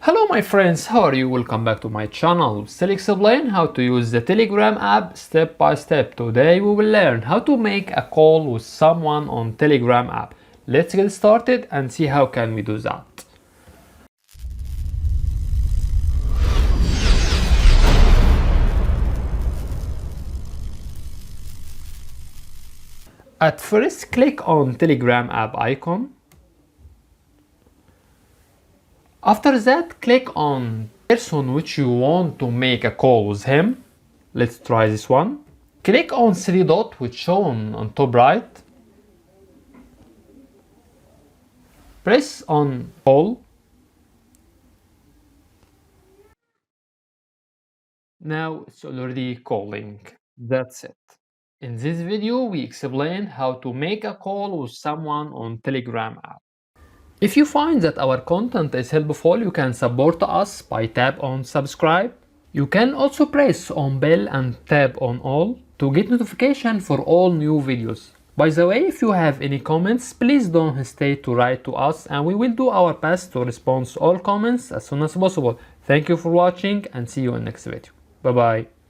Hello my friends, how are you? Welcome back to my channel. Still explain how to use the Telegram app step by step. Today we will learn how to make a call with someone on Telegram app. Let's get started and see how can we do that. At first, click on Telegram app icon. After that, click on person which you want to make a call with him. Let's try this one. Click on three dot which shown on top right. Press on call. Now it's already calling. That's it. In this video, we explain how to make a call with someone on Telegram app. If you find that our content is helpful, you can support us by tap on subscribe. You can also press on bell and tap on all to get notification for all new videos. By the way, if you have any comments, please don't hesitate to write to us and we will do our best to respond to all comments as soon as possible. Thank you for watching and see you in next video. Bye bye.